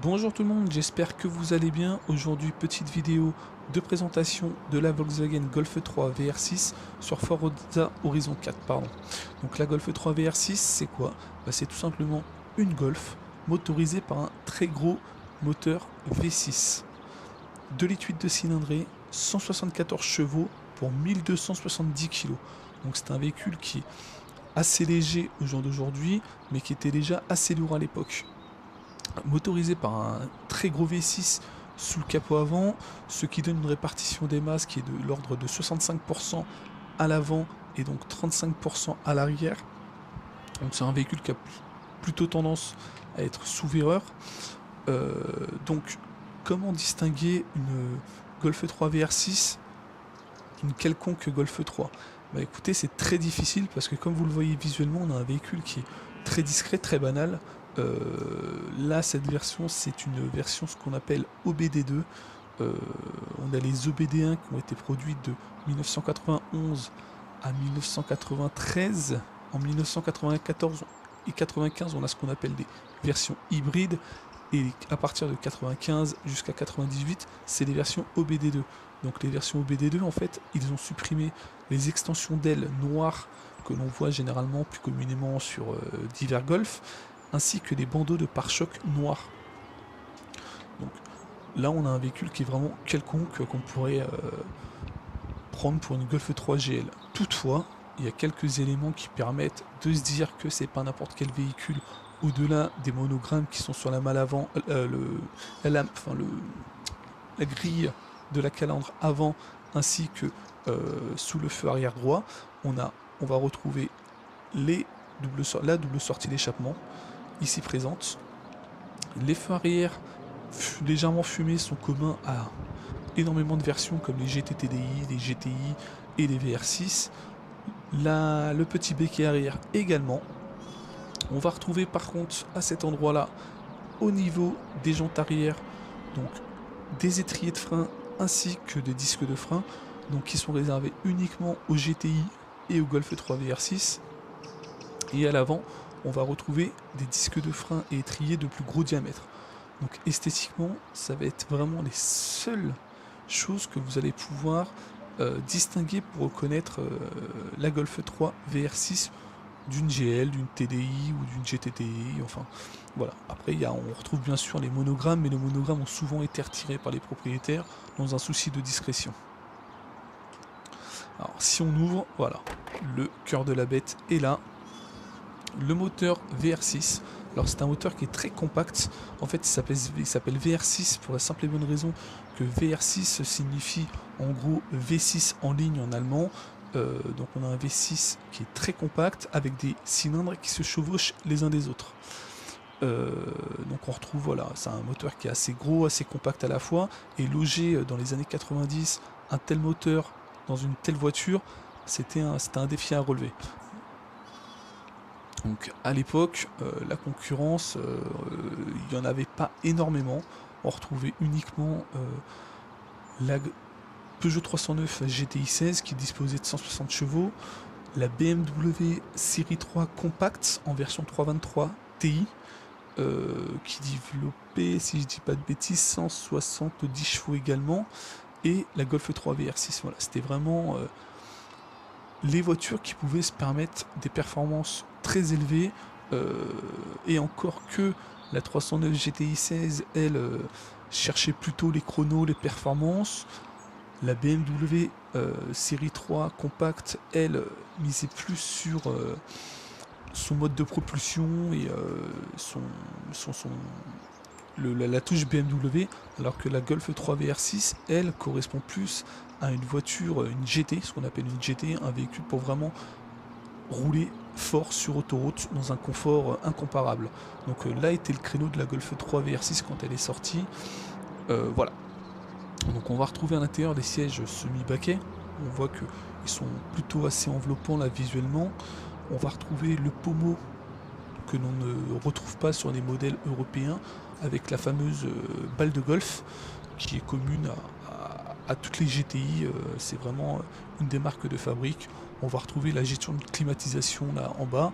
Bonjour tout le monde, j'espère que vous allez bien. Aujourd'hui, petite vidéo de présentation de la Volkswagen Golf 3 VR6 sur Forza Horizon 4. Donc la Golf 3 VR6, c'est quoi? C'est tout simplement une Golf motorisée par un très gros moteur V6. 2,8 litres de cylindrée, 174 chevaux pour 1270 kg. Donc c'est un véhicule qui est assez léger au jour d'aujourd'hui, mais qui était déjà assez lourd à l'époque. Motorisé par un très gros V6 sous le capot avant, ce qui donne une répartition des masses qui est de l'ordre de 65% à l'avant et donc 35% à l'arrière. Donc c'est un véhicule qui a plutôt tendance à être sous-véreur. Donc comment distinguer une Golf 3 VR6 d'une quelconque Golf 3? Bah écoutez, c'est très difficile parce que comme vous le voyez visuellement, on a un véhicule qui est très discret, très banal. Là, cette version, c'est une version ce qu'on appelle OBD2. On a les OBD1 qui ont été produits de 1991 à 1993. En 1994 et 95, on a ce qu'on appelle des versions hybrides. Et à partir de 95 jusqu'à 98, c'est les versions OBD2. Donc les versions OBD2, en fait, ils ont supprimé les extensions d'ailes noires que l'on voit généralement plus communément sur divers Golf, ainsi que les bandeaux de pare-choc noirs. Donc là, on a un véhicule qui est vraiment quelconque qu'on pourrait prendre pour une Golf 3 GL. Toutefois, il y a quelques éléments qui permettent de se dire que c'est pas n'importe quel véhicule. Au-delà des monogrammes qui sont sur la malle avant, la grille de la calandre avant, ainsi que sous le feu arrière droit, on va retrouver la double sortie d'échappement ici présente. Les feux arrière légèrement fumés sont communs à énormément de versions comme les GT-TDI, les GTI et les VR6. Le petit béquet arrière également. On va retrouver par contre à cet endroit là, au niveau des jantes arrière, donc des étriers de frein ainsi que des disques de frein, donc qui sont réservés uniquement au GTI et au Golf 3 VR6. Et à l'avant, on va retrouver des disques de frein et étriers de plus gros diamètre. Donc esthétiquement, ça va être vraiment les seules choses que vous allez pouvoir distinguer pour reconnaître la Golf 3 VR6 d'une GL, d'une TDI ou d'une GTTI, enfin voilà. Après on retrouve bien sûr les monogrammes, mais les monogrammes ont souvent été retirés par les propriétaires dans un souci de discrétion. Alors si on ouvre, voilà, le cœur de la bête est là. Le moteur VR6, alors c'est un moteur qui est très compact, en fait il s'appelle VR6 pour la simple et bonne raison que VR6 signifie en gros V6 en ligne en allemand. Donc on a un V6 qui est très compact avec des cylindres qui se chevauchent les uns des autres. Donc on retrouve, voilà, c'est un moteur qui est assez gros, assez compact à la fois, et loger dans les années 90 un tel moteur dans une telle voiture, c'était un défi à relever. Donc à l'époque, la concurrence, il n'y en avait pas énormément. On retrouvait uniquement la Peugeot 309 GTI 16 qui disposait de 160 chevaux, la BMW série 3 Compact en version 323 Ti, qui développait, si je dis pas de bêtises, 170 chevaux également, et la Golf 3 VR6. Voilà, c'était vraiment les voitures qui pouvaient se permettre des performances très élevées, et encore que la 309 GTI 16, elle, cherchait plutôt les chronos, les performances. La BMW série 3 Compact, elle, misait plus sur son mode de propulsion et la touche BMW, alors que la Golf 3 VR6, elle, correspond plus à une voiture, une GT, ce qu'on appelle une GT, un véhicule pour vraiment rouler fort sur autoroute dans un confort incomparable. Donc là était le créneau de la Golf 3 VR6 quand elle est sortie. Voilà. Donc on va retrouver à l'intérieur des sièges semi-baquets. On voit qu'ils sont plutôt assez enveloppants là visuellement. On va retrouver le pommeau que l'on ne retrouve pas sur les modèles européens, avec la fameuse balle de golf qui est commune à toutes les GTI. C'est vraiment une des marques de fabrique. On va retrouver la gestion de climatisation là en bas,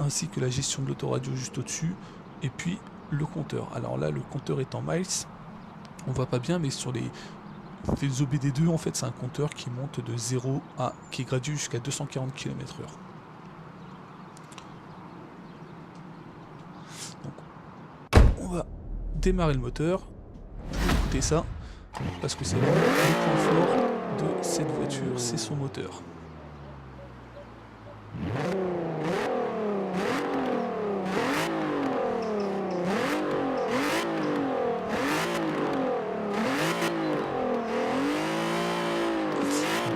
ainsi que la gestion de l'autoradio juste au-dessus. Et puis le compteur. Alors là, le compteur est en miles, on voit pas bien, mais sur les OBD2, en fait, c'est un compteur qui monte de 0 à, qui est gradué jusqu'à 240 km/h. Donc, on va démarrer le moteur, écouter ça, parce que c'est vraiment le point fort de cette voiture, c'est son moteur.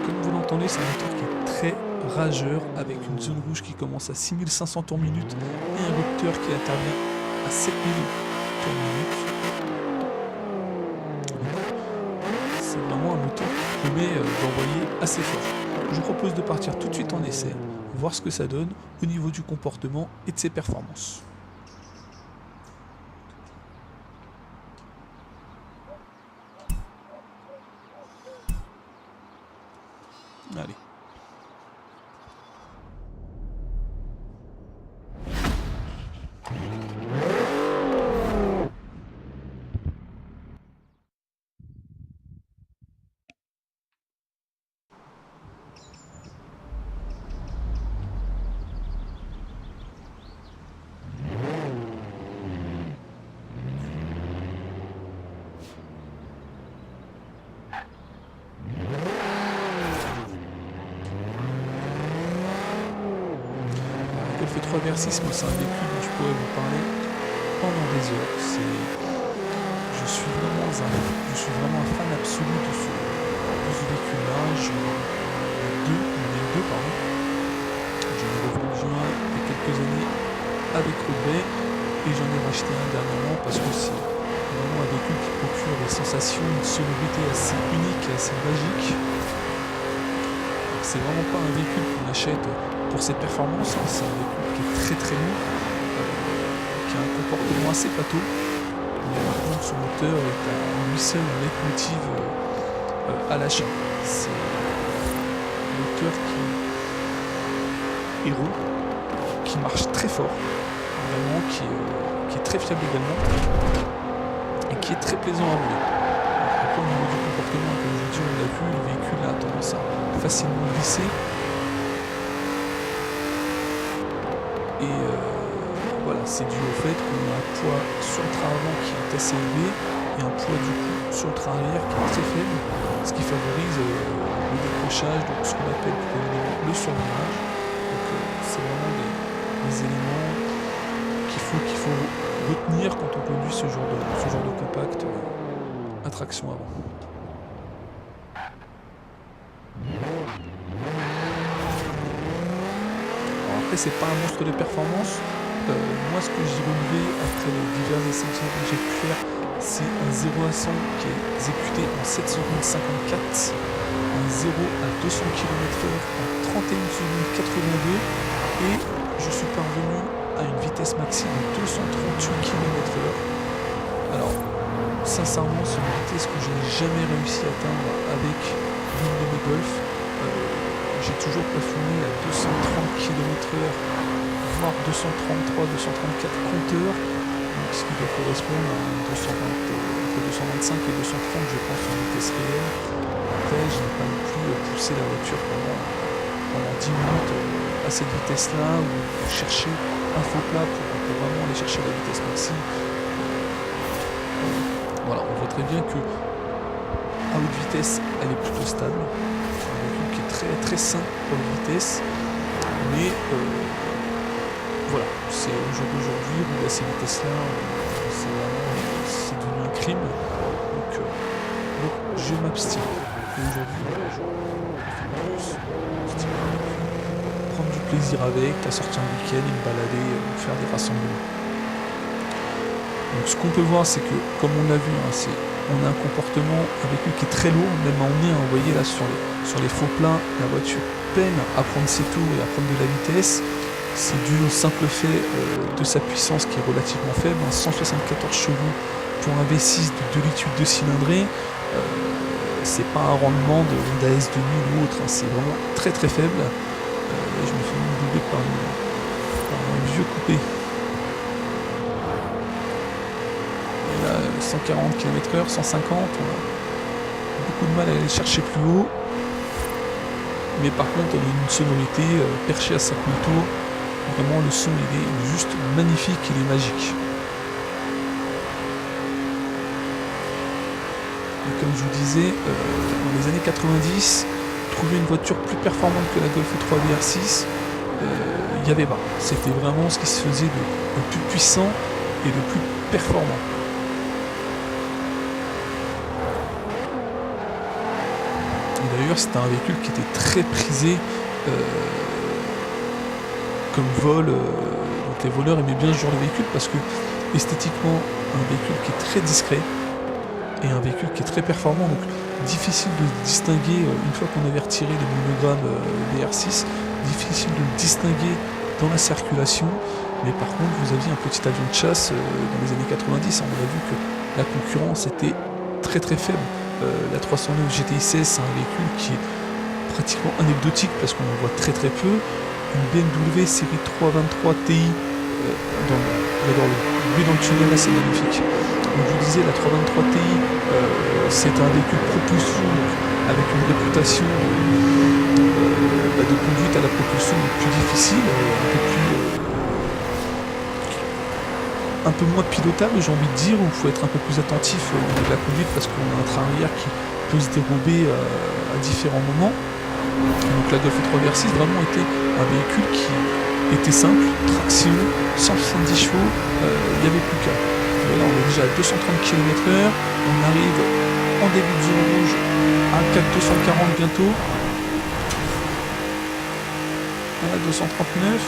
Comme vous l'entendez, c'est un moteur qui est très rageur, avec une zone rouge qui commence à 6500 tours minute et un rupteur qui intervient à 7000 tours minute. C'est vraiment un moteur qui permet d'envoyer assez fort. Je vous propose de partir tout de suite en essai, voir ce que ça donne au niveau du comportement et de ses performances. Allez. Golf 3 VR6, moi c'est un véhicule dont je pourrais vous parler pendant des heures. Je suis vraiment un fan absolu de ce véhicule-là. J'en ai eu deux, pardon. J'en ai revendu un il y a quelques années avec regret et j'en ai racheté un dernièrement parce que c'est vraiment un véhicule qui procure des sensations, une sonorité assez unique et assez magique. C'est vraiment pas un véhicule qu'on achète pour ses performances, c'est un véhicule qui est très très lourd, qui a un comportement assez pâteau, mais par contre son moteur est à lui seul un leitmotiv à l'achat. C'est un moteur qui est rond, qui marche très fort, vraiment, qui est très fiable également, et qui est très plaisant à rouler. Après au niveau du comportement, comme je vous dis, on l'a vu, le véhicule a tendance à facilement glisser. Et voilà, c'est dû au fait qu'on a un poids sur le train avant qui est assez élevé et un poids du coup sur le train arrière qui est très faible, ce qui favorise le décrochage, donc ce qu'on appelle le surmenage. Donc c'est vraiment des éléments qu'il faut retenir quand on conduit ce genre de compact à traction avant. Après, c'est pas un monstre de performance. Moi, ce que j'ai relevé après les divers essais que j'ai pu faire, c'est un 0 à 100 qui est exécuté en 7 secondes 54, un 0 à 200 km/h en 31 secondes 82, et je suis parvenu à une vitesse maximum de 238 km/h. Alors, sincèrement, c'est une vitesse que je n'ai jamais réussi à atteindre avec l'une de mes Golf. J'ai toujours plafonné à 230 km/h, voire 233, 234 compteurs, donc ce qui doit correspondre à entre 225 et 230, je pense, en vitesse réelle. Après, je n'ai pas non plus poussé la voiture pendant 10 minutes à cette vitesse-là, ou chercher un faux plat pour vraiment aller chercher la vitesse maxi. Voilà, on voit très bien que à haute vitesse, elle est plutôt stable. Qui est très très sain pour la vitesse, mais voilà, c'est au jour d'aujourd'hui, rouler à ces vitesses-là, c'est devenu un crime, donc je m'abstiens. Et aujourd'hui, voilà, je prendre du plaisir avec, à sortir un week-end, et me balader, faire des rassemblements. Donc ce qu'on peut voir, c'est que, comme on l'a vu, on a un comportement avec lui qui est très lourd, même à emmener, vous voyez là sur les faux pleins, la voiture peine à prendre ses tours et à prendre de la vitesse. C'est dû au simple fait de sa puissance qui est relativement faible, 174 chevaux pour un V6 de 2 litres 2 cylindrés. C'est pas un rendement de Honda S2000 ou autre, c'est vraiment très très faible. Je me fais même doubler par un vieux coupé. 140 km/h, 150, on a beaucoup de mal à aller chercher plus haut. Mais par contre, elle a une sonorité perchée à 5000 tours. Vraiment, le son, il est juste magnifique, il est magique. Et comme je vous disais, dans les années 90, trouver une voiture plus performante que la Golf 3 VR6, il n'y avait pas. C'était vraiment ce qui se faisait de plus puissant et de plus performant. Et d'ailleurs, c'était un véhicule qui était très prisé comme vol. Donc les voleurs aimaient bien ce genre de véhicule parce que esthétiquement, un véhicule qui est très discret et un véhicule qui est très performant. Donc difficile de distinguer, une fois qu'on avait retiré les monogrammes VR6, difficile de le distinguer dans la circulation. Mais par contre, vous aviez un petit avion de chasse dans les années 90. On a vu que la concurrence était très très faible. La 309 GTI 16, c'est un véhicule qui est pratiquement anecdotique parce qu'on en voit très très peu. Une BMW série 323 Ti, j'adore le bruit dans le tunnel, là c'est magnifique. Donc je vous disais, la 323 Ti, c'est un véhicule propulsion avec une réputation de conduite à la propulsion plus difficile, un peu moins pilotable, j'ai envie de dire, où il faut être un peu plus attentif au niveau de la conduite parce qu'on a un train arrière qui peut se dérober à différents moments. Donc la Golf 3 VR6 vraiment était un véhicule qui était simple, traction, 170 chevaux, il n'y avait plus qu'à. Là on est déjà à 230 km/h, on arrive en début de zone rouge à 240 bientôt. Voilà, 239.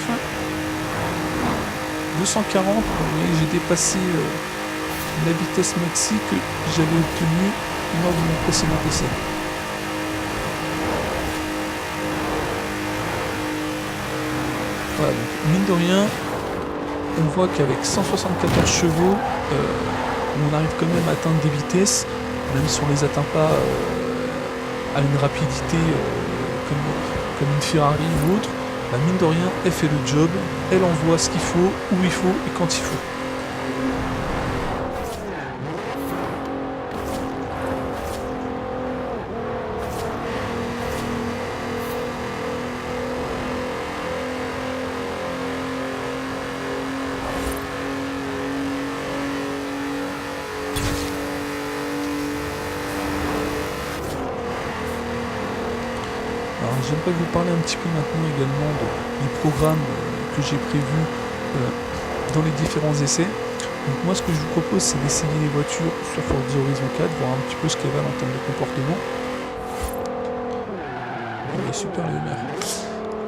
240, vous voyez, j'ai dépassé la vitesse maxi que j'avais obtenue lors de mon précédent essai. Voilà, donc mine de rien, on voit qu'avec 174 chevaux, on arrive quand même à atteindre des vitesses, même si on ne les atteint pas à une rapidité comme une Ferrari ou autre. Bah mine de rien, elle fait le job, elle envoie ce qu'il faut, où il faut et quand il faut. Alors j'aimerais vous parler un petit peu maintenant également du programme que j'ai prévu dans les différents essais. Donc moi ce que je vous propose c'est d'essayer les voitures sur Forza Horizon 4, voir un petit peu ce qu'elles valent en termes de comportement. Il est super le maire.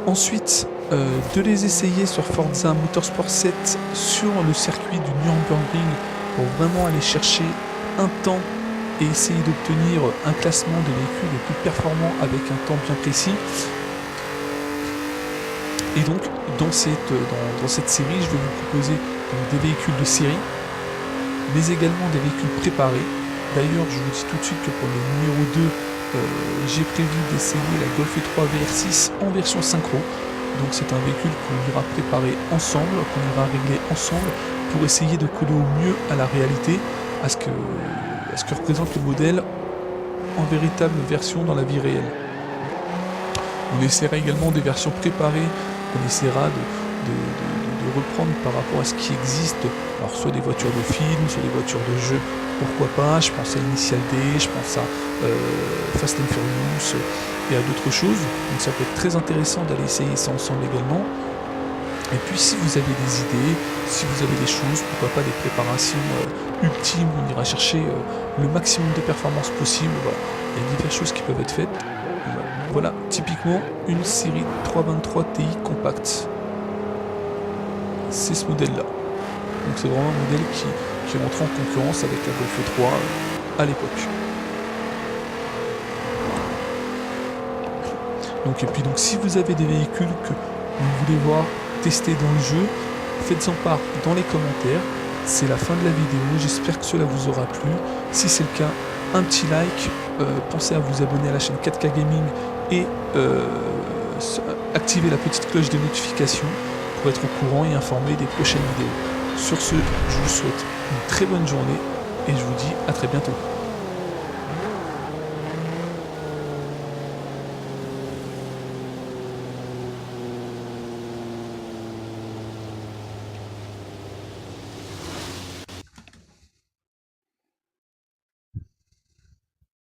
Ensuite de les essayer sur Forza Motorsport 7 sur le circuit du Nürburgring pour vraiment aller chercher un temps et essayer d'obtenir un classement des véhicules les plus performants avec un temps bien précis. Et donc dans cette série, je vais vous proposer des véhicules de série, mais également des véhicules préparés. D'ailleurs, je vous dis tout de suite que pour le numéro 2, j'ai prévu d'essayer la Golf 3 VR6 en version synchro. Donc c'est un véhicule qu'on ira préparer ensemble, qu'on ira régler ensemble pour essayer de coller au mieux à la réalité, à ce que représente le modèle en véritable version dans la vie réelle. On essaiera également des versions préparées qu'on essaiera de reprendre par rapport à ce qui existe, alors soit des voitures de film, soit des voitures de jeu, pourquoi pas, je pense à Initial D, je pense à Fast and Furious et à d'autres choses, donc ça peut être très intéressant d'aller essayer ça ensemble également. Et puis si vous avez des idées, si vous avez des choses, pourquoi pas des préparations ultimes, on ira chercher le maximum de performances possible, voilà. Il y a diverses choses qui peuvent être faites. Voilà, typiquement une série 323 Ti compact. C'est ce modèle-là. Donc c'est vraiment un modèle qui rentre en concurrence avec la Golf 3 à l'époque. Donc, et puis donc si vous avez des véhicules que vous voulez voir tester dans le jeu, faites-en part dans les commentaires. C'est la fin de la vidéo, j'espère que cela vous aura plu. Si c'est le cas, un petit like, pensez à vous abonner à la chaîne 4K Gaming et activer la petite cloche de notification pour être au courant et informé des prochaines vidéos. Sur ce, je vous souhaite une très bonne journée et je vous dis à très bientôt.